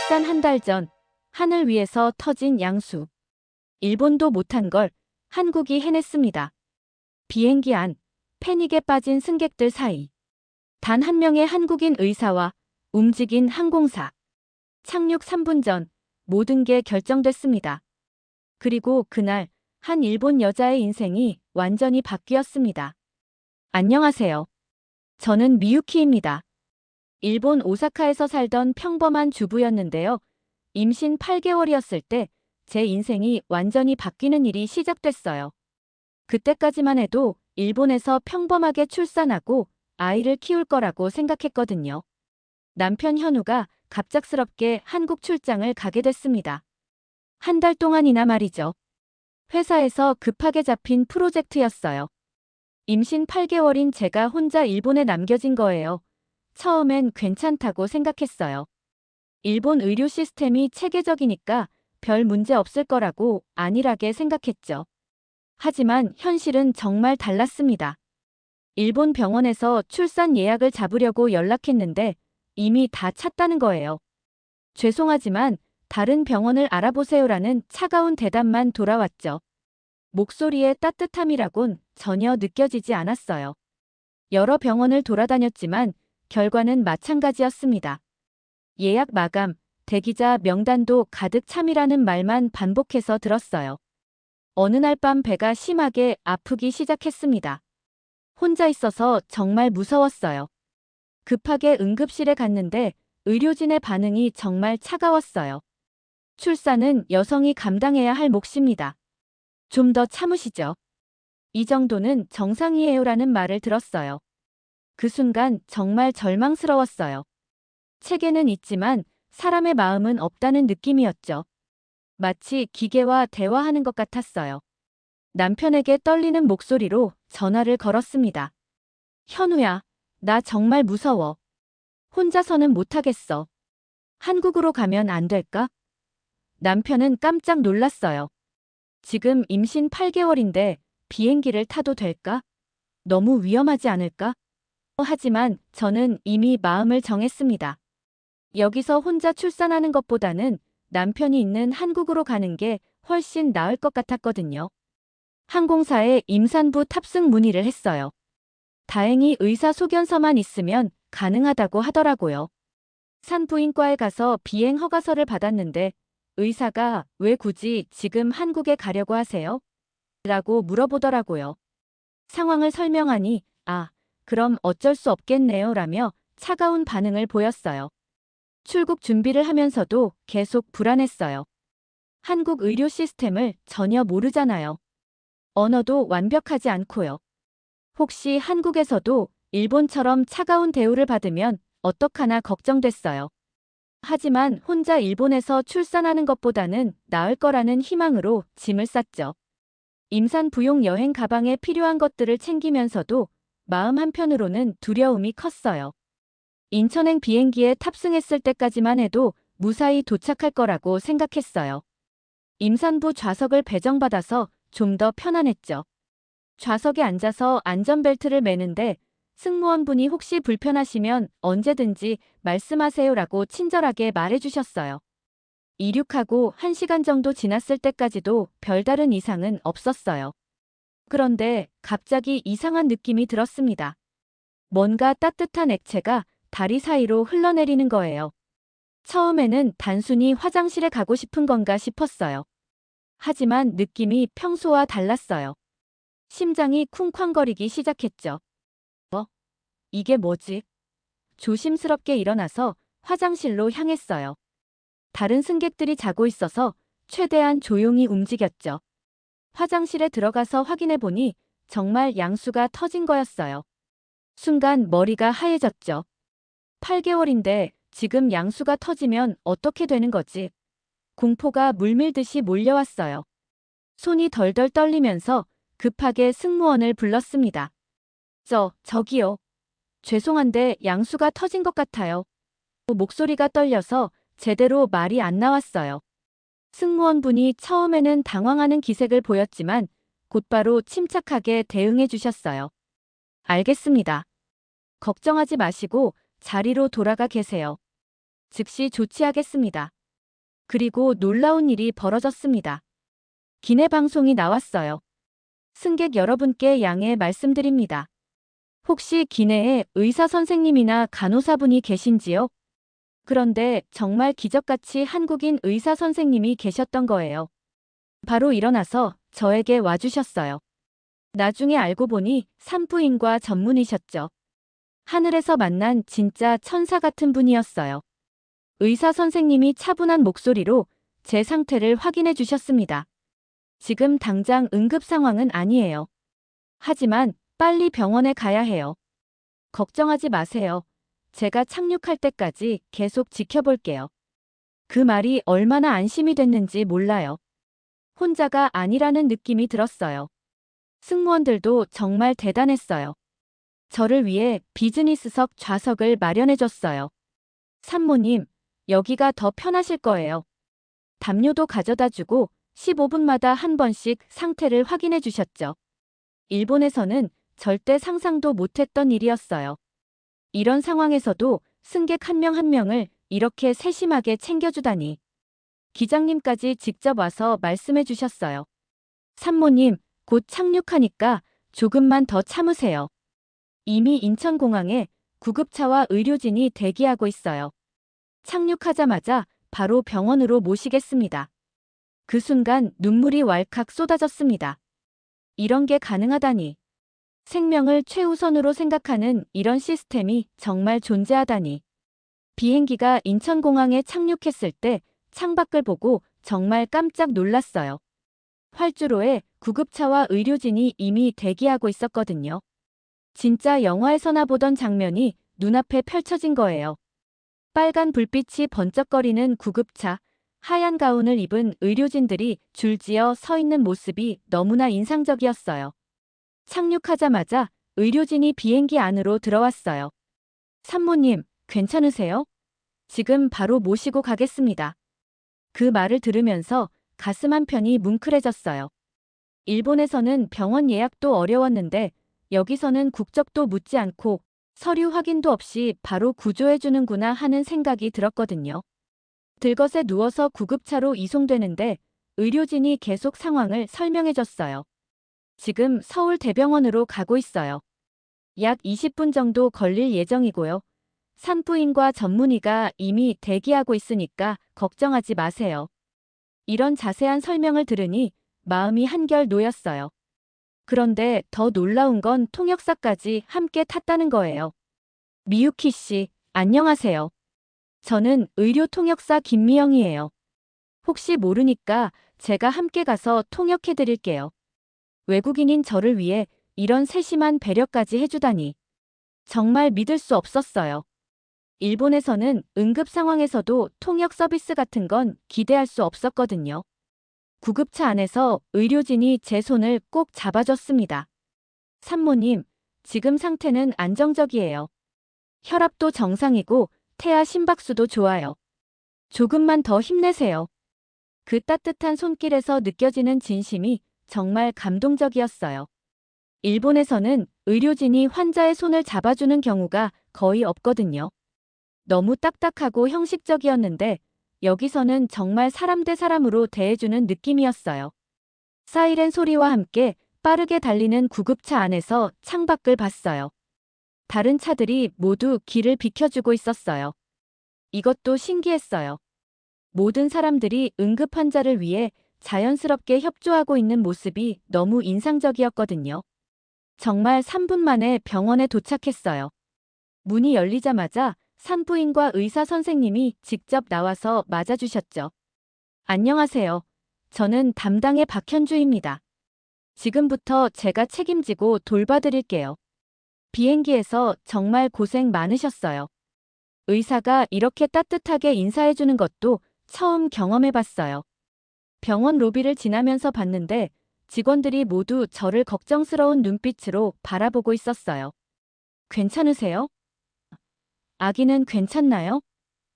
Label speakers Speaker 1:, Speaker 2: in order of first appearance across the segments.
Speaker 1: 출산 한 달 전, 하늘 위에서 터진 양수. 일본도 못한 걸 한국이 해냈습니다. 비행기 안, 패닉에 빠진 승객들 사이. 단 한 명의 한국인 의사와 움직인 항공사. 착륙 3분 전, 모든 게 결정됐습니다. 그리고 그날, 한 일본 여자의 인생이 완전히 바뀌었습니다. 안녕하세요. 저는 미유키입니다. 일본 오사카에서 살던 평범한 주부였는데요. 임신 8개월이었을 때 제 인생이 완전히 바뀌는 일이 시작됐어요. 그때까지만 해도 일본에서 평범하게 출산하고 아이를 키울 거라고 생각했거든요. 남편 현우가 갑작스럽게 한국 출장을 가게 됐습니다. 한 달 동안이나 말이죠. 회사에서 급하게 잡힌 프로젝트였어요. 임신 8개월인 제가 혼자 일본에 남겨진 거예요. 처음엔 괜찮다고 생각했어요. 일본 의료 시스템이 체계적이니까 별 문제 없을 거라고 안일하게 생각했죠. 하지만 현실은 정말 달랐습니다. 일본 병원에서 출산 예약을 잡으려고 연락했는데 이미 다 찼다는 거예요. 죄송하지만 다른 병원을 알아보세요라는 차가운 대답만 돌아왔죠. 목소리의 따뜻함이라곤 전혀 느껴지지 않았어요. 여러 병원을 돌아다녔지만 결과는 마찬가지였습니다. 예약 마감, 대기자 명단도 가득 참이라는 말만 반복해서 들었어요. 어느 날 밤 배가 심하게 아프기 시작했습니다. 혼자 있어서 정말 무서웠어요. 급하게 응급실에 갔는데 의료진의 반응이 정말 차가웠어요. 출산은 여성이 감당해야 할 몫입니다. 좀 더 참으시죠. 이 정도는 정상이에요라는 말을 들었어요. 그 순간 정말 절망스러웠어요. 체계는 있지만 사람의 마음은 없다는 느낌이었죠. 마치 기계와 대화하는 것 같았어요. 남편에게 떨리는 목소리로 전화를 걸었습니다. 현우야, 나 정말 무서워. 혼자서는 못하겠어. 한국으로 가면 안 될까? 남편은 깜짝 놀랐어요. 지금 임신 8개월인데 비행기를 타도 될까? 너무 위험하지 않을까? 하지만 저는 이미 마음을 정했습니다. 여기서 혼자 출산하는 것보다는 남편이 있는 한국으로 가는 게 훨씬 나을 것 같았거든요. 항공사에 임산부 탑승 문의를 했어요. 다행히 의사 소견서만 있으면 가능하다고 하더라고요. 산부인과에 가서 비행 허가서를 받았는데 의사가 왜 굳이 지금 한국에 가려고 하세요? 라고 물어보더라고요. 상황을 설명하니 그럼 어쩔 수 없겠네요 라며 차가운 반응을 보였어요. 출국 준비를 하면서도 계속 불안했어요. 한국 의료 시스템을 전혀 모르잖아요. 언어도 완벽하지 않고요. 혹시 한국에서도 일본처럼 차가운 대우를 받으면 어떡하나 걱정됐어요. 하지만 혼자 일본에서 출산하는 것보다는 나을 거라는 희망으로 짐을 쌌죠. 임산부용 여행 가방에 필요한 것들을 챙기면서도 마음 한편으로는 두려움이 컸어요. 인천행 비행기에 탑승했을 때까지만 해도 무사히 도착할 거라고 생각했어요. 임산부 좌석을 배정받아서 좀 더 편안했죠. 좌석에 앉아서 안전벨트를 매는데 승무원분이 혹시 불편하시면 언제든지 말씀하세요라고 친절하게 말해주셨어요. 이륙하고 1시간 정도 지났을 때까지도 별다른 이상은 없었어요. 그런데 갑자기 이상한 느낌이 들었습니다. 뭔가 따뜻한 액체가 다리 사이로 흘러내리는 거예요. 처음에는 단순히 화장실에 가고 싶은 건가 싶었어요. 하지만 느낌이 평소와 달랐어요. 심장이 쿵쾅거리기 시작했죠. 이게 뭐지? 조심스럽게 일어나서 화장실로 향했어요. 다른 승객들이 자고 있어서 최대한 조용히 움직였죠. 화장실에 들어가서 확인해 보니 정말 양수가 터진 거였어요. 순간 머리가 하얘졌죠. 8개월인데 지금 양수가 터지면 어떻게 되는 거지? 공포가 물밀듯이 몰려왔어요. 손이 덜덜 떨리면서 급하게 승무원을 불렀습니다. 저기요. 죄송한데 양수가 터진 것 같아요. 목소리가 떨려서 제대로 말이 안 나왔어요. 승무원분이 처음에는 당황하는 기색을 보였지만 곧바로 침착하게 대응해 주셨어요. 알겠습니다. 걱정하지 마시고 자리로 돌아가 계세요. 즉시 조치하겠습니다. 그리고 놀라운 일이 벌어졌습니다. 기내 방송이 나왔어요. 승객 여러분께 양해 말씀드립니다. 혹시 기내에 의사 선생님이나 간호사분이 계신지요? 그런데 정말 기적같이 한국인 의사 선생님이 계셨던 거예요. 바로 일어나서 저에게 와주셨어요. 나중에 알고 보니 산부인과 전문의셨죠. 하늘에서 만난 진짜 천사 같은 분이었어요. 의사 선생님이 차분한 목소리로 제 상태를 확인해 주셨습니다. 지금 당장 응급 상황은 아니에요. 하지만 빨리 병원에 가야 해요. 걱정하지 마세요. 제가 착륙할 때까지 계속 지켜볼게요. 그 말이 얼마나 안심이 됐는지 몰라요. 혼자가 아니라는 느낌이 들었어요. 승무원들도 정말 대단했어요. 저를 위해 비즈니스석 좌석을 마련해줬어요. 산모님, 여기가 더 편하실 거예요. 담요도 가져다 주고 15분마다 한 번씩 상태를 확인해 주셨죠. 일본에서는 절대 상상도 못했던 일이었어요. 이런 상황에서도 승객 한 명 한 명을 이렇게 세심하게 챙겨주다니. 기장님까지 직접 와서 말씀해 주셨어요. 산모님, 곧 착륙하니까 조금만 더 참으세요. 이미 인천공항에 구급차와 의료진이 대기하고 있어요. 착륙하자마자 바로 병원으로 모시겠습니다. 그 순간 눈물이 왈칵 쏟아졌습니다. 이런 게 가능하다니. 생명을 최우선으로 생각하는 이런 시스템이 정말 존재하다니. 비행기가 인천공항에 착륙했을 때 창밖을 보고 정말 깜짝 놀랐어요. 활주로에 구급차와 의료진이 이미 대기하고 있었거든요. 진짜 영화에서나 보던 장면이 눈앞에 펼쳐진 거예요. 빨간 불빛이 번쩍거리는 구급차, 하얀 가운을 입은 의료진들이 줄지어 서 있는 모습이 너무나 인상적이었어요. 착륙하자마자 의료진이 비행기 안으로 들어왔어요. 산모님, 괜찮으세요? 지금 바로 모시고 가겠습니다. 그 말을 들으면서 가슴 한편이 뭉클해졌어요. 일본에서는 병원 예약도 어려웠는데 여기서는 국적도 묻지 않고 서류 확인도 없이 바로 구조해주는구나 하는 생각이 들었거든요. 들것에 누워서 구급차로 이송되는데 의료진이 계속 상황을 설명해줬어요. 지금 서울대병원으로 가고 있어요. 약 20분 정도 걸릴 예정이고요. 산부인과 전문의가 이미 대기하고 있으니까 걱정하지 마세요. 이런 자세한 설명을 들으니 마음이 한결 놓였어요. 그런데 더 놀라운 건 통역사까지 함께 탔다는 거예요. 미유키 씨, 안녕하세요. 저는 의료 통역사 김미영이에요. 혹시 모르니까 제가 함께 가서 통역해 드릴게요. 외국인인 저를 위해 이런 세심한 배려까지 해주다니. 정말 믿을 수 없었어요. 일본에서는 응급 상황에서도 통역 서비스 같은 건 기대할 수 없었거든요. 구급차 안에서 의료진이 제 손을 꼭 잡아줬습니다. 산모님, 지금 상태는 안정적이에요. 혈압도 정상이고 태아 심박수도 좋아요. 조금만 더 힘내세요. 그 따뜻한 손길에서 느껴지는 진심이 정말 감동적이었어요. 일본에서는 의료진이 환자의 손을 잡아주는 경우가 거의 없거든요. 너무 딱딱하고 형식적이었는데 여기서는 정말 사람 대 사람으로 대해주는 느낌이었어요. 사이렌 소리와 함께 빠르게 달리는 구급차 안에서 창밖을 봤어요. 다른 차들이 모두 길을 비켜주고 있었어요. 이것도 신기했어요. 모든 사람들이 응급 환자를 위해 자연스럽게 협조하고 있는 모습이 너무 인상적이었거든요. 정말 3분 만에 병원에 도착했어요. 문이 열리자마자 산부인과 의사 선생님이 직접 나와서 맞아주셨죠. 안녕하세요. 저는 담당의 박현주입니다. 지금부터 제가 책임지고 돌봐드릴게요. 비행기에서 정말 고생 많으셨어요. 의사가 이렇게 따뜻하게 인사해주는 것도 처음 경험해봤어요. 병원 로비를 지나면서 봤는데 직원들이 모두 저를 걱정스러운 눈빛으로 바라보고 있었어요. 괜찮으세요? 아기는 괜찮나요?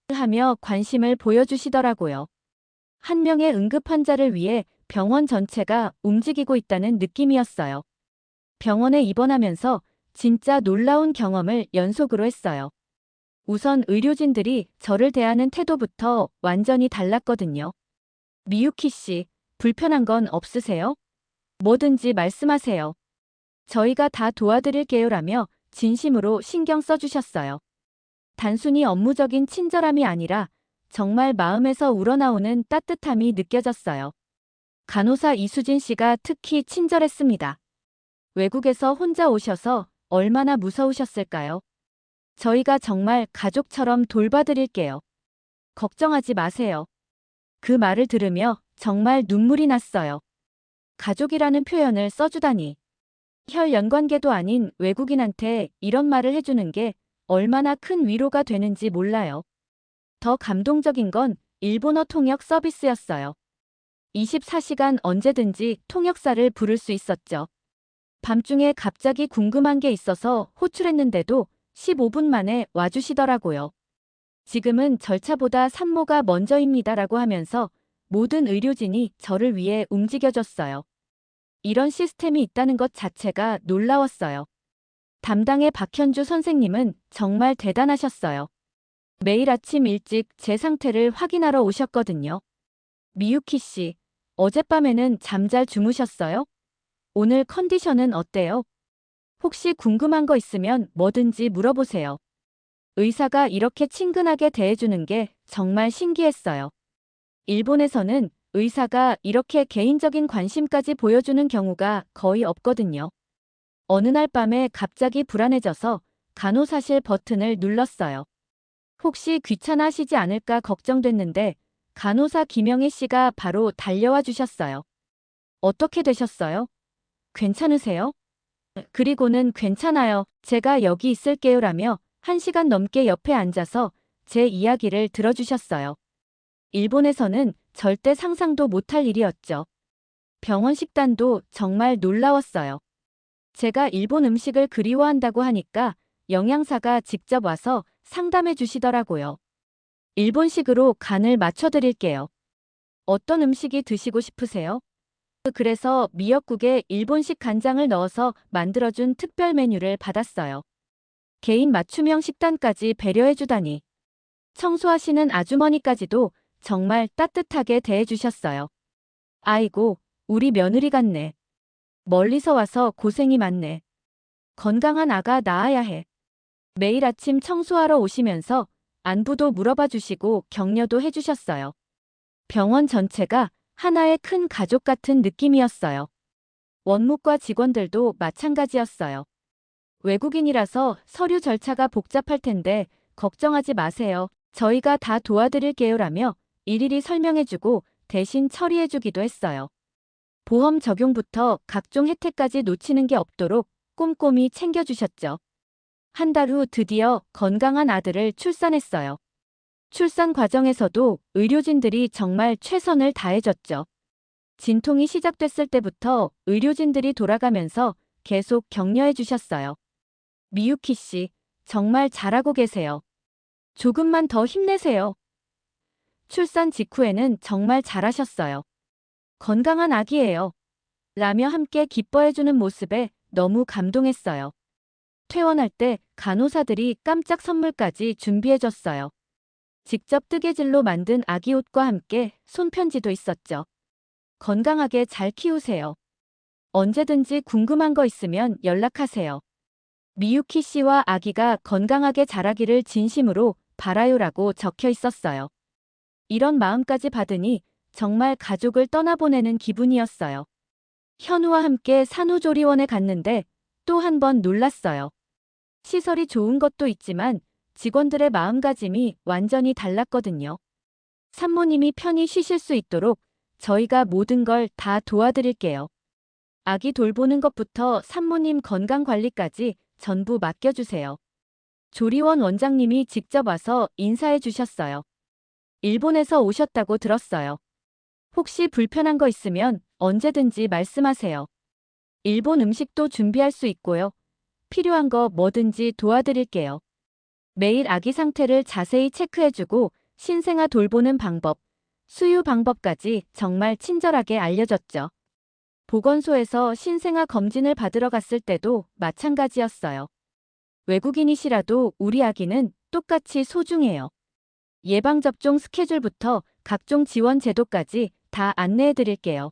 Speaker 1: 하며 관심을 보여주시더라고요. 한 명의 응급 환자를 위해 병원 전체가 움직이고 있다는 느낌이었어요. 병원에 입원하면서 진짜 놀라운 경험을 연속으로 했어요. 우선 의료진들이 저를 대하는 태도부터 완전히 달랐거든요. 미유키 씨, 불편한 건 없으세요? 뭐든지 말씀하세요. 저희가 다 도와드릴게요라며 진심으로 신경 써주셨어요. 단순히 업무적인 친절함이 아니라 정말 마음에서 우러나오는 따뜻함이 느껴졌어요. 간호사 이수진 씨가 특히 친절했습니다. 외국에서 혼자 오셔서 얼마나 무서우셨을까요? 저희가 정말 가족처럼 돌봐드릴게요. 걱정하지 마세요. 그 말을 들으며 정말 눈물이 났어요. 가족이라는 표현을 써주다니. 혈연관계도 아닌 외국인한테 이런 말을 해주는 게 얼마나 큰 위로가 되는지 몰라요. 더 감동적인 건 일본어 통역 서비스였어요. 24시간 언제든지 통역사를 부를 수 있었죠. 밤중에 갑자기 궁금한 게 있어서 호출했는데도 15분 만에 와주시더라고요. 지금은 절차보다 산모가 먼저입니다라고 하면서 모든 의료진이 저를 위해 움직여줬어요. 이런 시스템이 있다는 것 자체가 놀라웠어요. 담당의 박현주 선생님은 정말 대단하셨어요. 매일 아침 일찍 제 상태를 확인하러 오셨거든요. 미유키 씨, 어젯밤에는 잠 잘 주무셨어요? 오늘 컨디션은 어때요? 혹시 궁금한 거 있으면 뭐든지 물어보세요. 의사가 이렇게 친근하게 대해주는 게 정말 신기했어요. 일본에서는 의사가 이렇게 개인적인 관심까지 보여주는 경우가 거의 없거든요. 어느 날 밤에 갑자기 불안해져서 간호사실 버튼을 눌렀어요. 혹시 귀찮아하시지 않을까 걱정됐는데 간호사 김영애 씨가 바로 달려와 주셨어요. 어떻게 되셨어요? 괜찮으세요? 그리고는 괜찮아요. 제가 여기 있을게요라며 1시간 넘게 옆에 앉아서 제 이야기를 들어주셨어요. 일본에서는 절대 상상도 못할 일이었죠. 병원 식단도 정말 놀라웠어요. 제가 일본 음식을 그리워한다고 하니까 영양사가 직접 와서 상담해 주시더라고요. 일본식으로 간을 맞춰드릴게요. 어떤 음식이 드시고 싶으세요? 그래서 미역국에 일본식 간장을 넣어서 만들어준 특별 메뉴를 받았어요. 개인 맞춤형 식단까지 배려해주다니. 청소하시는 아주머니까지도 정말 따뜻하게 대해주셨어요. 아이고, 우리 며느리 같네. 멀리서 와서 고생이 많네. 건강한 아가 낳아야 해. 매일 아침 청소하러 오시면서 안부도 물어봐 주시고 격려도 해주셨어요. 병원 전체가 하나의 큰 가족 같은 느낌이었어요. 원무과 직원들도 마찬가지였어요. 외국인이라서 서류 절차가 복잡할 텐데 걱정하지 마세요. 저희가 다 도와드릴게요라며 일일이 설명해주고 대신 처리해주기도 했어요. 보험 적용부터 각종 혜택까지 놓치는 게 없도록 꼼꼼히 챙겨주셨죠. 한 달 후 드디어 건강한 아들을 출산했어요. 출산 과정에서도 의료진들이 정말 최선을 다해줬죠. 진통이 시작됐을 때부터 의료진들이 돌아가면서 계속 격려해 주셨어요. 미유키 씨, 정말 잘하고 계세요. 조금만 더 힘내세요. 출산 직후에는 정말 잘하셨어요. 건강한 아기예요. 라며 함께 기뻐해주는 모습에 너무 감동했어요. 퇴원할 때 간호사들이 깜짝 선물까지 준비해줬어요. 직접 뜨개질로 만든 아기 옷과 함께 손편지도 있었죠. 건강하게 잘 키우세요. 언제든지 궁금한 거 있으면 연락하세요. 미유키 씨와 아기가 건강하게 자라기를 진심으로 바라요라고 적혀 있었어요. 이런 마음까지 받으니 정말 가족을 떠나보내는 기분이었어요. 현우와 함께 산후조리원에 갔는데 또 한 번 놀랐어요. 시설이 좋은 것도 있지만 직원들의 마음가짐이 완전히 달랐거든요. 산모님이 편히 쉬실 수 있도록 저희가 모든 걸 다 도와드릴게요. 아기 돌보는 것부터 산모님 건강관리까지 전부 맡겨주세요. 조리원 원장님이 직접 와서 인사해 주셨어요. 일본에서 오셨다고 들었어요. 혹시 불편한 거 있으면 언제든지 말씀하세요. 일본 음식도 준비할 수 있고요. 필요한 거 뭐든지 도와드릴게요. 매일 아기 상태를 자세히 체크해주고 신생아 돌보는 방법, 수유 방법까지 정말 친절하게 알려줬죠. 보건소에서 신생아 검진을 받으러 갔을 때도 마찬가지였어요. 외국인이시라도 우리 아기는 똑같이 소중해요. 예방접종 스케줄부터 각종 지원 제도까지 다 안내해 드릴게요.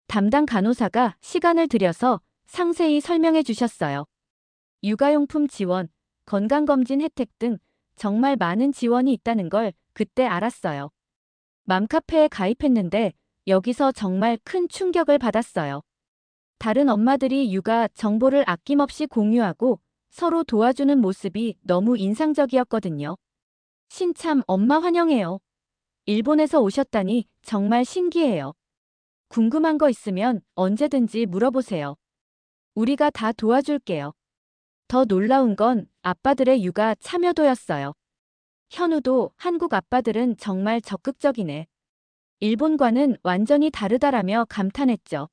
Speaker 1: 담당 간호사가 시간을 들여서 상세히 설명해 주셨어요. 육아용품 지원, 건강검진 혜택 등 정말 많은 지원이 있다는 걸 그때 알았어요. 맘카페에 가입했는데 여기서 정말 큰 충격을 받았어요. 다른 엄마들이 육아 정보를 아낌없이 공유하고 서로 도와주는 모습이 너무 인상적이었거든요. 신참 엄마 환영해요. 일본에서 오셨다니 정말 신기해요. 궁금한 거 있으면 언제든지 물어보세요. 우리가 다 도와줄게요. 더 놀라운 건 아빠들의 육아 참여도였어요. 현우도 한국 아빠들은 정말 적극적이네. 일본과는 완전히 다르다라며 감탄했죠.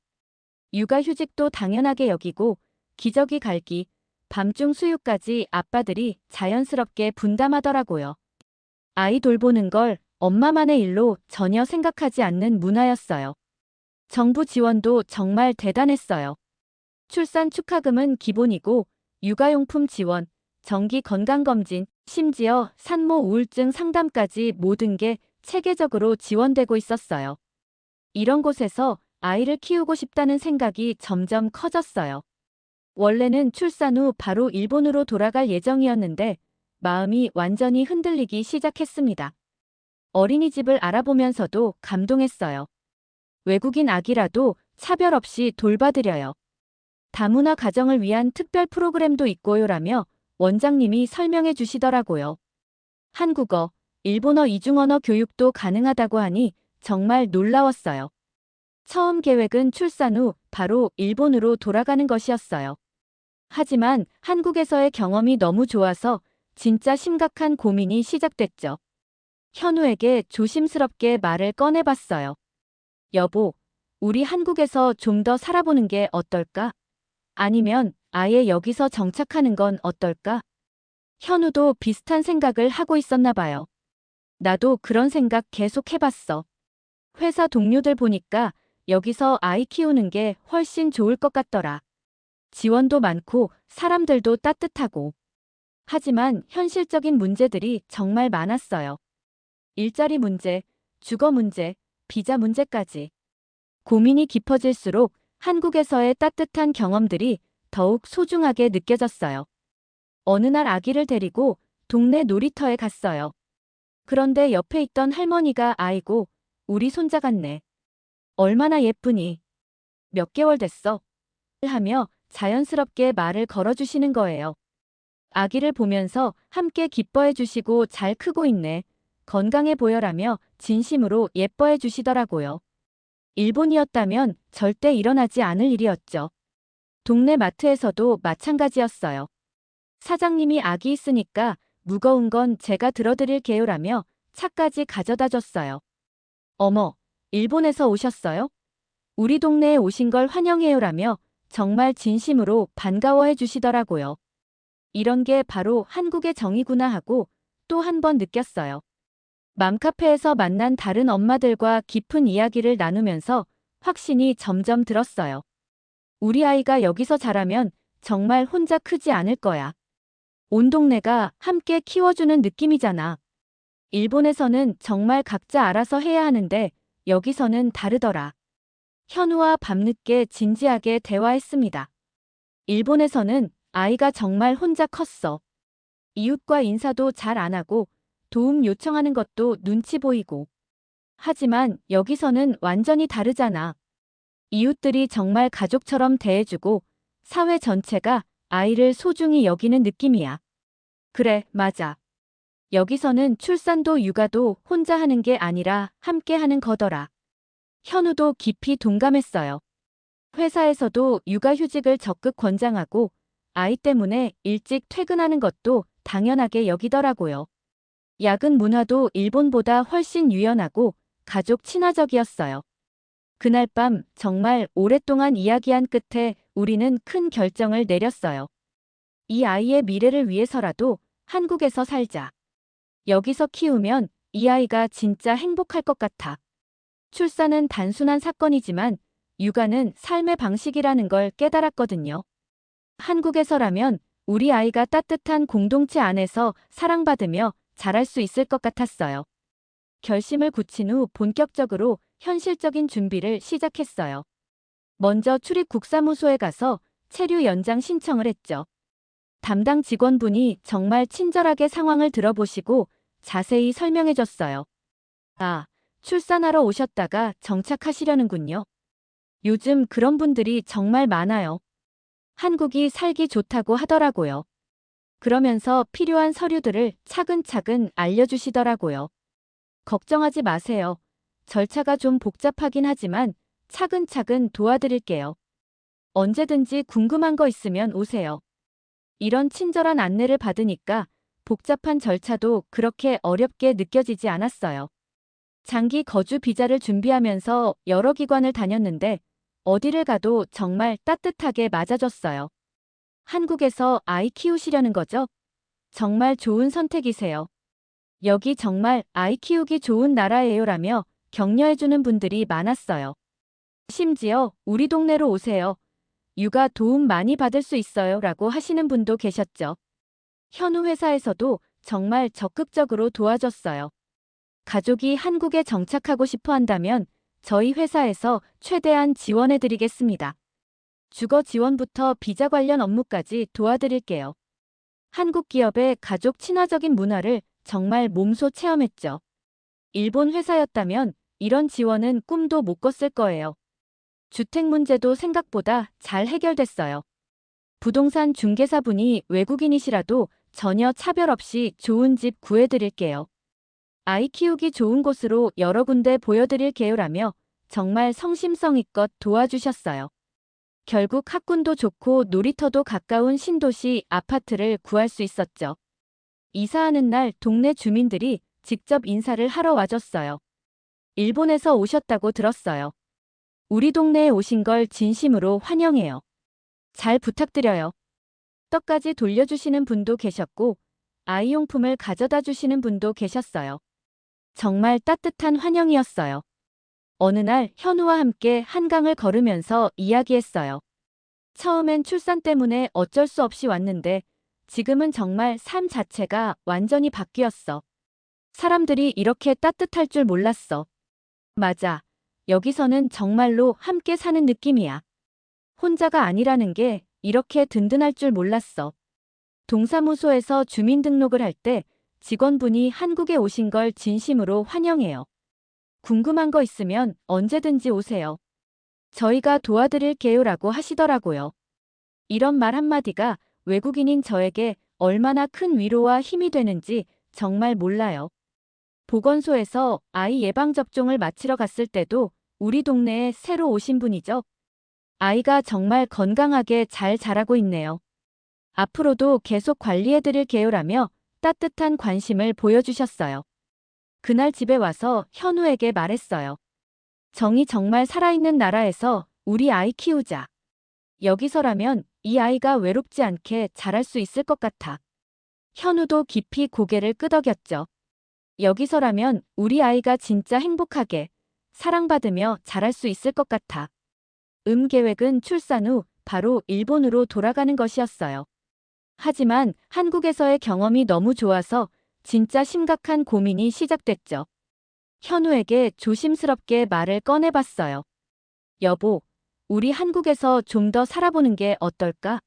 Speaker 1: 육아휴직도 당연하게 여기고 기저귀 갈기, 밤중 수유까지 아빠들이 자연스럽게 분담하더라고요. 아이 돌보는 걸 엄마만의 일로 전혀 생각하지 않는 문화였어요. 정부 지원도 정말 대단했어요. 출산 축하금은 기본이고 육아용품 지원, 정기 건강검진, 심지어 산모 우울증 상담까지 모든 게 체계적으로 지원되고 있었어요. 이런 곳에서 아이를 키우고 싶다는 생각이 점점 커졌어요. 원래는 출산 후 바로 일본으로 돌아갈 예정이었는데 마음이 완전히 흔들리기 시작했습니다. 어린이집을 알아보면서도 감동했어요. 외국인 아기라도 차별 없이 돌봐드려요. 다문화 가정을 위한 특별 프로그램도 있고요라며 원장님이 설명해 주시더라고요. 한국어, 일본어 이중언어 교육도 가능하다고 하니 정말 놀라웠어요. 처음 계획은 출산 후 바로 일본으로 돌아가는 것이었어요. 하지만 한국에서의 경험이 너무 좋아서 진짜 심각한 고민이 시작됐죠. 현우에게 조심스럽게 말을 꺼내봤어요. 여보, 우리 한국에서 좀 더 살아보는 게 어떨까? 아니면 아예 여기서 정착하는 건 어떨까? 현우도 비슷한 생각을 하고 있었나 봐요. 나도 그런 생각 계속 해봤어. 회사 동료들 보니까 여기서 아이 키우는 게 훨씬 좋을 것 같더라. 지원도 많고 사람들도 따뜻하고. 하지만 현실적인 문제들이 정말 많았어요. 일자리 문제, 주거 문제, 비자 문제까지. 고민이 깊어질수록 한국에서의 따뜻한 경험들이 더욱 소중하게 느껴졌어요. 어느 날 아기를 데리고 동네 놀이터에 갔어요. 그런데 옆에 있던 할머니가 아이고, 우리 손자 같네. 얼마나 예쁘니? 몇 개월 됐어? 하며 자연스럽게 말을 걸어주시는 거예요. 아기를 보면서 함께 기뻐해 주시고 잘 크고 있네. 건강해 보여라며 진심으로 예뻐해 주시더라고요. 일본이었다면 절대 일어나지 않을 일이었죠. 동네 마트에서도 마찬가지였어요. 사장님이 아기 있으니까 무거운 건 제가 들어드릴게요라며 차까지 가져다 줬어요. 어머, 일본에서 오셨어요? 우리 동네에 오신 걸 환영해요라며 정말 진심으로 반가워해 주시더라고요. 이런 게 바로 한국의 정이구나 하고 또 한 번 느꼈어요. 맘카페에서 만난 다른 엄마들과 깊은 이야기를 나누면서 확신이 점점 들었어요. 우리 아이가 여기서 자라면 정말 혼자 크지 않을 거야. 온 동네가 함께 키워주는 느낌이잖아. 일본에서는 정말 각자 알아서 해야 하는데 여기서는 다르더라. 현우와 밤늦게 진지하게 대화했습니다. 일본에서는 아이가 정말 혼자 컸어. 이웃과 인사도 잘 안 하고 도움 요청하는 것도 눈치 보이고. 하지만 여기서는 완전히 다르잖아. 이웃들이 정말 가족처럼 대해주고 사회 전체가 아이를 소중히 여기는 느낌이야. 그래, 맞아. 여기서는 출산도 육아도 혼자 하는 게 아니라 함께 하는 거더라. 현우도 깊이 동감했어요. 회사에서도 육아휴직을 적극 권장하고 아이 때문에 일찍 퇴근하는 것도 당연하게 여기더라고요. 야근 문화도 일본보다 훨씬 유연하고 가족 친화적이었어요. 그날 밤 정말 오랫동안 이야기한 끝에 우리는 큰 결정을 내렸어요. 이 아이의 미래를 위해서라도 한국에서 살자. 여기서 키우면 이 아이가 진짜 행복할 것 같아. 출산은 단순한 사건이지만 육아는 삶의 방식이라는 걸 깨달았거든요. 한국에서라면 우리 아이가 따뜻한 공동체 안에서 사랑받으며 자랄 수 있을 것 같았어요. 결심을 굳힌 후 본격적으로 현실적인 준비를 시작했어요. 먼저 출입국사무소에 가서 체류 연장 신청을 했죠. 담당 직원분이 정말 친절하게 상황을 들어보시고 자세히 설명해 줬어요. 아, 출산하러 오셨다가 정착하시려는군요. 요즘 그런 분들이 정말 많아요. 한국이 살기 좋다고 하더라고요. 그러면서 필요한 서류들을 차근차근 알려주시더라고요. 걱정하지 마세요. 절차가 좀 복잡하긴 하지만 차근차근 도와드릴게요. 언제든지 궁금한 거 있으면 오세요. 이런 친절한 안내를 받으니까 복잡한 절차도 그렇게 어렵게 느껴지지 않았어요. 장기 거주 비자를 준비하면서 여러 기관을 다녔는데 어디를 가도 정말 따뜻하게 맞아줬어요. 한국에서 아이 키우시려는 거죠? 정말 좋은 선택이세요. 여기 정말 아이 키우기 좋은 나라예요라며 격려해주는 분들이 많았어요. 심지어 우리 동네로 오세요. 육아 도움 많이 받을 수 있어요 라고 하시는 분도 계셨죠. 현우 회사에서도 정말 적극적으로 도와줬어요. 가족이 한국에 정착하고 싶어 한다면 저희 회사에서 최대한 지원해드리겠습니다. 주거 지원부터 비자 관련 업무까지 도와드릴게요. 한국 기업의 가족 친화적인 문화를 정말 몸소 체험했죠. 일본 회사였다면 이런 지원은 꿈도 못 꿨을 거예요. 주택 문제도 생각보다 잘 해결됐어요. 부동산 중개사분이 외국인이시라도 전혀 차별 없이 좋은 집 구해드릴게요. 아이 키우기 좋은 곳으로 여러 군데 보여드릴게요라며 정말 성심성의껏 도와주셨어요. 결국 학군도 좋고 놀이터도 가까운 신도시 아파트를 구할 수 있었죠. 이사하는 날 동네 주민들이 직접 인사를 하러 와줬어요. 일본에서 오셨다고 들었어요. 우리 동네에 오신 걸 진심으로 환영해요. 잘 부탁드려요. 떡까지 돌려주시는 분도 계셨고 아이용품을 가져다 주시는 분도 계셨어요. 정말 따뜻한 환영이었어요. 어느 날 현우와 함께 한강을 걸으면서 이야기했어요. 처음엔 출산 때문에 어쩔 수 없이 왔는데 지금은 정말 삶 자체가 완전히 바뀌었어. 사람들이 이렇게 따뜻할 줄 몰랐어. 맞아. 여기서는 정말로 함께 사는 느낌이야. 혼자가 아니라는 게 이렇게 든든할 줄 몰랐어. 동사무소에서 주민등록을 할 때 직원분이 한국에 오신 걸 진심으로 환영해요. 궁금한 거 있으면 언제든지 오세요. 저희가 도와드릴게요라고 하시더라고요. 이런 말 한마디가 외국인인 저에게 얼마나 큰 위로와 힘이 되는지 정말 몰라요. 보건소에서 아이 예방접종을 마치러 갔을 때도 우리 동네에 새로 오신 분이죠. 아이가 정말 건강하게 잘 자라고 있네요. 앞으로도 계속 관리해드릴게요라며 따뜻한 관심을 보여주셨어요. 그날 집에 와서 현우에게 말했어요. 정이 정말 살아있는 나라에서 우리 아이 키우자. 여기서라면 이 아이가 외롭지 않게 자랄 수 있을 것 같아. 현우도 깊이 고개를 끄덕였죠. 여기서라면 우리 아이가 진짜 행복하게 사랑받으며 자랄 수 있을 것 같아. 계획은 출산 후 바로 일본으로 돌아가는 것이었어요. 하지만 한국에서의 경험이 너무 좋아서 진짜 심각한 고민이 시작됐죠. 현우에게 조심스럽게 말을 꺼내봤어요. 여보, 우리 한국에서 좀 더 살아보는 게 어떨까?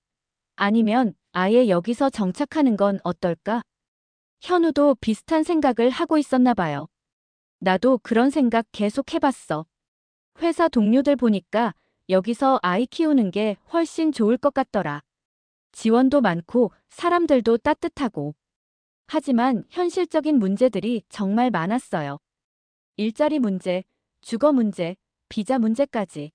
Speaker 1: 아니면 아예 여기서 정착하는 건 어떨까? 현우도 비슷한 생각을 하고 있었나 봐요. 나도 그런 생각 계속 해봤어. 회사 동료들 보니까 여기서 아이 키우는 게 훨씬 좋을 것 같더라. 지원도 많고 사람들도 따뜻하고. 하지만 현실적인 문제들이 정말 많았어요. 일자리 문제, 주거 문제, 비자 문제까지.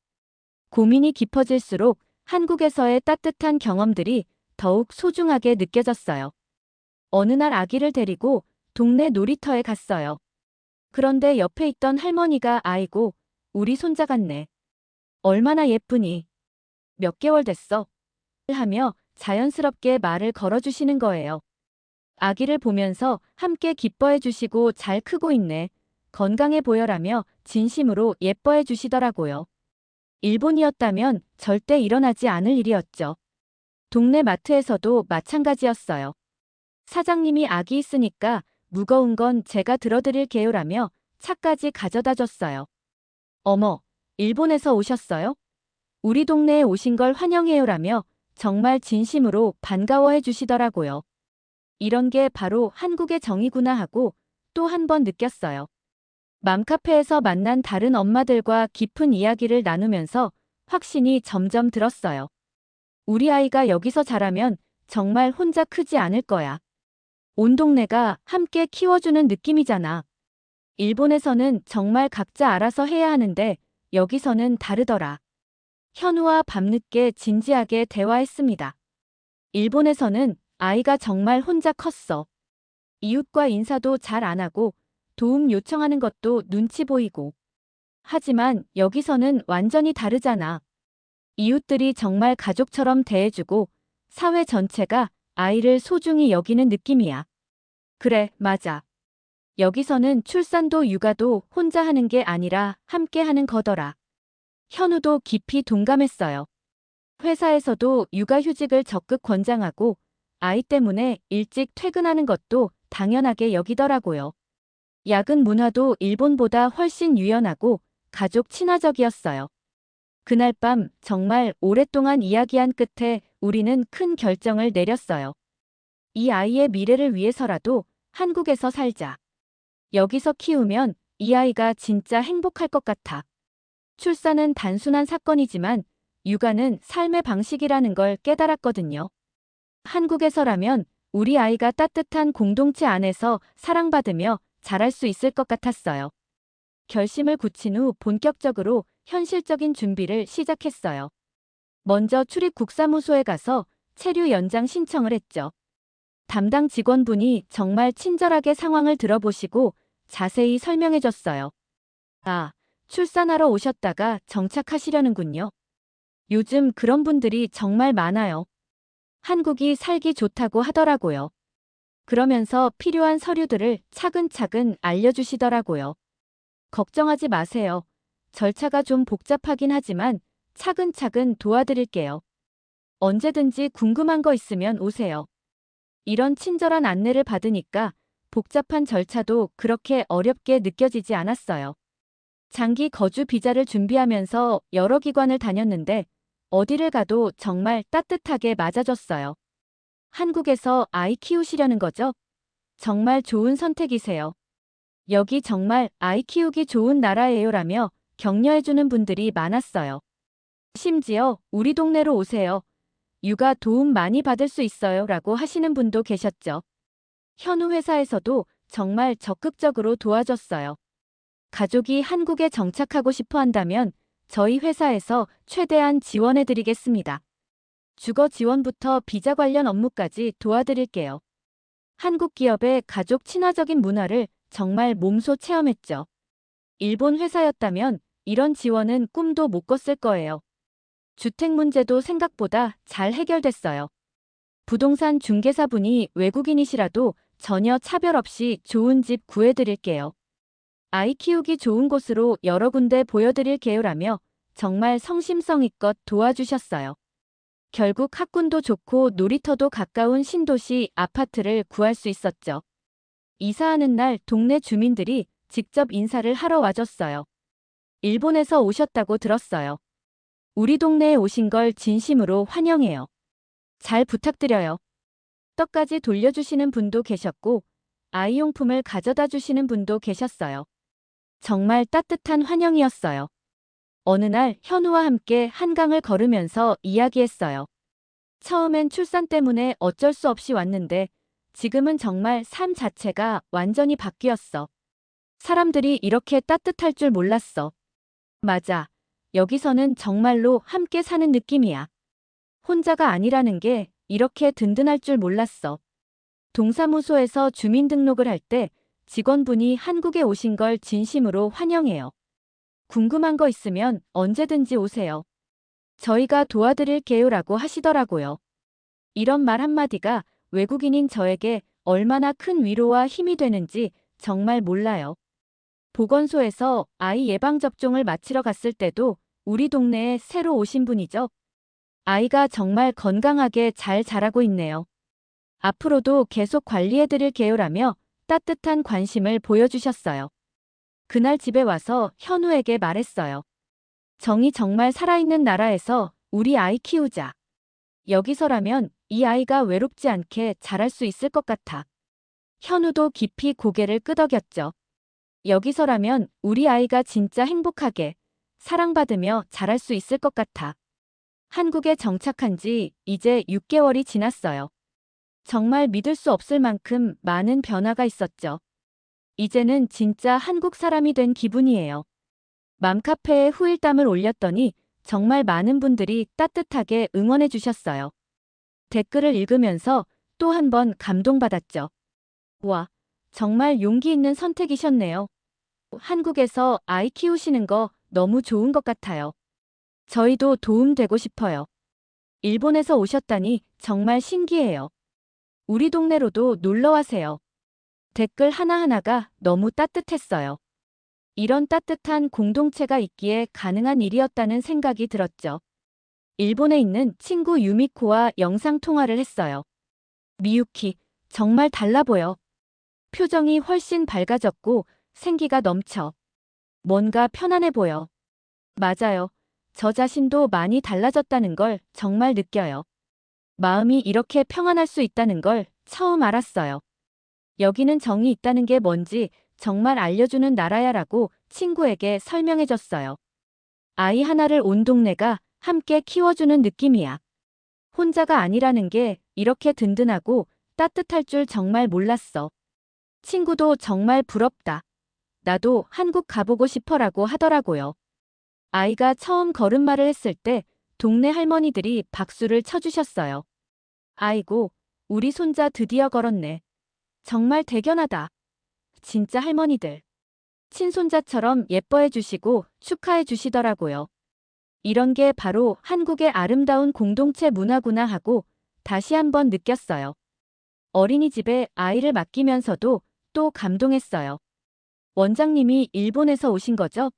Speaker 1: 고민이 깊어질수록 한국에서의 따뜻한 경험들이 더욱 소중하게 느껴졌어요. 어느 날 아기를 데리고 동네 놀이터에 갔어요. 그런데 옆에 있던 할머니가 아이고, 우리 손자 같네. 얼마나 예쁘니? 몇 개월 됐어? 하며 자연스럽게 말을 걸어주시는 거예요. 아기를 보면서 함께 기뻐해 주시고 잘 크고 있네. 건강해 보여라며 진심으로 예뻐해 주시더라고요. 일본이었다면 절대 일어나지 않을 일이었죠. 동네 마트에서도 마찬가지였어요. 사장님이 아기 있으니까 무거운 건 제가 들어드릴게요라며 차까지 가져다 줬어요. 어머, 일본에서 오셨어요? 우리 동네에 오신 걸 환영해요라며 정말 진심으로 반가워해 주시더라고요. 이런 게 바로 한국의 정이구나 하고 또 한 번 느꼈어요. 맘카페에서 만난 다른 엄마들과 깊은 이야기를 나누면서 확신이 점점 들었어요. 우리 아이가 여기서 자라면 정말 혼자 크지 않을 거야. 온 동네가 함께 키워주는 느낌이잖아. 일본에서는 정말 각자 알아서 해야 하는데 여기서는 다르더라. 현우와 밤늦게 진지하게 대화했습니다. 일본에서는 아이가 정말 혼자 컸어. 이웃과 인사도 잘 안 하고 도움 요청하는 것도 눈치 보이고. 하지만 여기서는 완전히 다르잖아. 이웃들이 정말 가족처럼 대해주고 사회 전체가 아이를 소중히 여기는 느낌이야. 그래, 맞아. 여기서는 출산도 육아도 혼자 하는 게 아니라 함께 하는 거더라. 현우도 깊이 동감했어요. 회사에서도 육아휴직을 적극 권장하고 아이 때문에 일찍 퇴근하는 것도 당연하게 여기더라고요. 야근 문화도 일본보다 훨씬 유연하고 가족 친화적이었어요. 그날 밤 정말 오랫동안 이야기한 끝에 우리는 큰 결정을 내렸어요. 이 아이의 미래를 위해서라도 한국에서 살자. 여기서 키우면 이 아이가 진짜 행복할 것 같아. 출산은 단순한 사건이지만 육아는 삶의 방식이라는 걸 깨달았거든요. 한국에서라면 우리 아이가 따뜻한 공동체 안에서 사랑받으며 자랄 수 있을 것 같았어요. 결심을 굳힌 후 본격적으로 현실적인 준비를 시작했어요. 먼저 출입국사무소에 가서 체류 연장 신청을 했죠. 담당 직원분이 정말 친절하게 상황을 들어보시고 자세히 설명해 줬어요. 아, 출산하러 오셨다가 정착하시려는군요. 요즘 그런 분들이 정말 많아요. 한국이 살기 좋다고 하더라고요. 그러면서 필요한 서류들을 차근차근 알려주시더라고요. 걱정하지 마세요. 절차가 좀 복잡하긴 하지만 차근차근 도와드릴게요. 언제든지 궁금한 거 있으면 오세요. 이런 친절한 안내를 받으니까 복잡한 절차도 그렇게 어렵게 느껴지지 않았어요. 장기 거주 비자를 준비하면서 여러 기관을 다녔는데 어디를 가도 정말 따뜻하게 맞아줬어요. 한국에서 아이 키우시려는 거죠? 정말 좋은 선택이세요. 여기 정말 아이 키우기 좋은 나라예요라며 격려해주는 분들이 많았어요. 심지어 우리 동네로 오세요. 육아 도움 많이 받을 수 있어요 라고 하시는 분도 계셨죠. 현우 회사에서도 정말 적극적으로 도와줬어요. 가족이 한국에 정착하고 싶어 한다면 저희 회사에서 최대한 지원해드리겠습니다. 주거 지원부터 비자 관련 업무까지 도와드릴게요. 한국 기업의 가족 친화적인 문화를 정말 몸소 체험했죠. 일본 회사였다면 이런 지원은 꿈도 못 꿨을 거예요. 주택 문제도 생각보다 잘 해결됐어요. 부동산 중개사분이 외국인이시라도 전혀 차별 없이 좋은 집 구해드릴게요. 아이 키우기 좋은 곳으로 여러 군데 보여드릴게요라며 정말 성심성의껏 도와주셨어요. 결국 학군도 좋고 놀이터도 가까운 신도시 아파트를 구할 수 있었죠. 이사하는 날 동네 주민들이 직접 인사를 하러 와줬어요. 일본에서 오셨다고 들었어요. 우리 동네에 오신 걸 진심으로 환영해요. 잘 부탁드려요. 떡까지 돌려주시는 분도 계셨고 아이용품을 가져다 주시는 분도 계셨어요. 정말 따뜻한 환영이었어요. 어느 날 현우와 함께 한강을 걸으면서 이야기했어요. 처음엔 출산 때문에 어쩔 수 없이 왔는데 지금은 정말 삶 자체가 완전히 바뀌었어. 사람들이 이렇게 따뜻할 줄 몰랐어. 맞아. 여기서는 정말로 함께 사는 느낌이야. 혼자가 아니라는 게 이렇게 든든할 줄 몰랐어. 동사무소에서 주민등록을 할 때 직원분이 한국에 오신 걸 진심으로 환영해요. 궁금한 거 있으면 언제든지 오세요. 저희가 도와드릴게요라고 하시더라고요. 이런 말 한마디가 외국인인 저에게 얼마나 큰 위로와 힘이 되는지 정말 몰라요. 보건소에서 아이 예방접종을 마치러 갔을 때도 우리 동네에 새로 오신 분이죠. 아이가 정말 건강하게 잘 자라고 있네요. 앞으로도 계속 관리해드릴게요라며 따뜻한 관심을 보여주셨어요. 그날 집에 와서 현우에게 말했어요. 정이 정말 살아있는 나라에서 우리 아이 키우자. 여기서라면 이 아이가 외롭지 않게 자랄 수 있을 것 같아. 현우도 깊이 고개를 끄덕였죠. 여기서라면 우리 아이가 진짜 행복하게 사랑받으며 자랄 수 있을 것 같아. 한국에 정착한 지 이제 6개월이 지났어요. 정말 믿을 수 없을 만큼 많은 변화가 있었죠. 이제는 진짜 한국 사람이 된 기분이에요. 맘카페에 후일담을 올렸더니 정말 많은 분들이 따뜻하게 응원해 주셨어요. 댓글을 읽으면서 또 한 번 감동받았죠. 와, 정말 용기 있는 선택이셨네요. 한국에서 아이 키우시는 거 너무 좋은 것 같아요. 저희도 도움되고 싶어요. 일본에서 오셨다니 정말 신기해요. 우리 동네로도 놀러 와세요. 댓글 하나하나가 너무 따뜻했어요. 이런 따뜻한 공동체가 있기에 가능한 일이었다는 생각이 들었죠. 일본에 있는 친구 유미코와 영상통화를 했어요. 미유키, 정말 달라 보여. 표정이 훨씬 밝아졌고 생기가 넘쳐. 뭔가 편안해 보여. 맞아요. 저 자신도 많이 달라졌다는 걸 정말 느껴요. 마음이 이렇게 평안할 수 있다는 걸 처음 알았어요. 여기는 정이 있다는 게 뭔지 정말 알려주는 나라야라고 친구에게 설명해줬어요. 아이 하나를 온 동네가 함께 키워주는 느낌이야. 혼자가 아니라는 게 이렇게 든든하고 따뜻할 줄 정말 몰랐어. 친구도 정말 부럽다. 나도 한국 가보고 싶어라고 하더라고요. 아이가 처음 걸음마를 했을 때 동네 할머니들이 박수를 쳐주셨어요. 아이고, 우리 손자 드디어 걸었네. 정말 대견하다. 진짜 할머니들. 친손자처럼 예뻐해 주시고 축하해 주시더라고요. 이런 게 바로 한국의 아름다운 공동체 문화구나 하고 다시 한번 느꼈어요. 어린이집에 아이를 맡기면서도 또 감동했어요. 원장님이 일본에서 오신 거죠?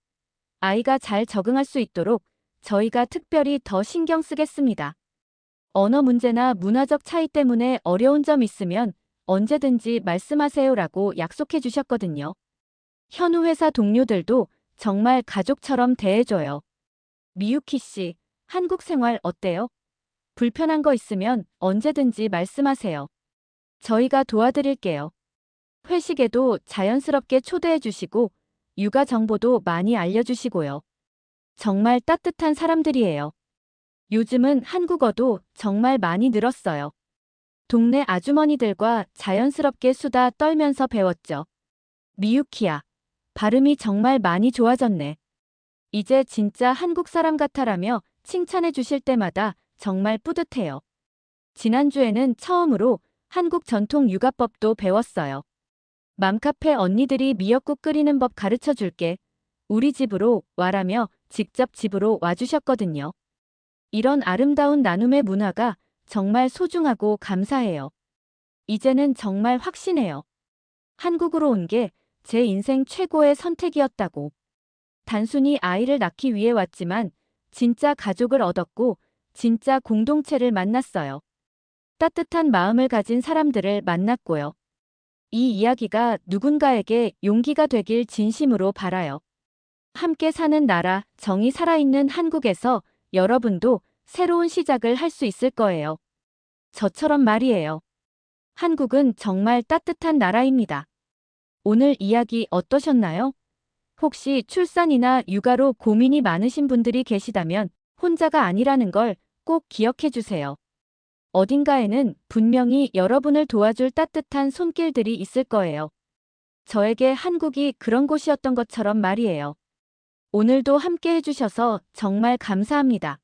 Speaker 1: 아이가 잘 적응할 수 있도록 저희가 특별히 더 신경 쓰겠습니다. 언어 문제나 문화적 차이 때문에 어려운 점 있으면 언제든지 말씀하세요라고 약속해 주셨거든요. 현우 회사 동료들도 정말 가족처럼 대해줘요. 미유키 씨, 한국 생활 어때요? 불편한 거 있으면 언제든지 말씀하세요. 저희가 도와드릴게요. 회식에도 자연스럽게 초대해 주시고 육아 정보도 많이 알려주시고요. 정말 따뜻한 사람들이에요. 요즘은 한국어도 정말 많이 늘었어요. 동네 아주머니들과 자연스럽게 수다 떨면서 배웠죠. 미유키야, 발음이 정말 많이 좋아졌네. 이제 진짜 한국 사람 같아라며 칭찬해 주실 때마다 정말 뿌듯해요. 지난주에는 처음으로 한국 전통 육아법도 배웠어요. 맘카페 언니들이 미역국 끓이는 법 가르쳐 줄게. 우리 집으로 와라며 직접 집으로 와주셨거든요. 이런 아름다운 나눔의 문화가 정말 소중하고 감사해요. 이제는 정말 확신해요. 한국으로 온 게 제 인생 최고의 선택이었다고. 단순히 아이를 낳기 위해 왔지만 진짜 가족을 얻었고 진짜 공동체를 만났어요. 따뜻한 마음을 가진 사람들을 만났고요. 이 이야기가 누군가에게 용기가 되길 진심으로 바라요. 함께 사는 나라, 정이 살아있는 한국에서 여러분도 새로운 시작을 할 수 있을 거예요. 저처럼 말이에요. 한국은 정말 따뜻한 나라입니다. 오늘 이야기 어떠셨나요? 혹시 출산이나 육아로 고민이 많으신 분들이 계시다면 혼자가 아니라는 걸 꼭 기억해 주세요. 어딘가에는 분명히 여러분을 도와줄 따뜻한 손길들이 있을 거예요. 저에게 한국이 그런 곳이었던 것처럼 말이에요. 오늘도 함께 해주셔서 정말 감사합니다.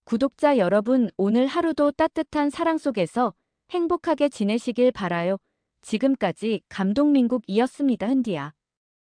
Speaker 1: 구독자 여러분, 오늘 하루도 따뜻한 사랑 속에서 행복하게 지내시길 바라요. 지금까지 감동민국이었습니다. 흔디야.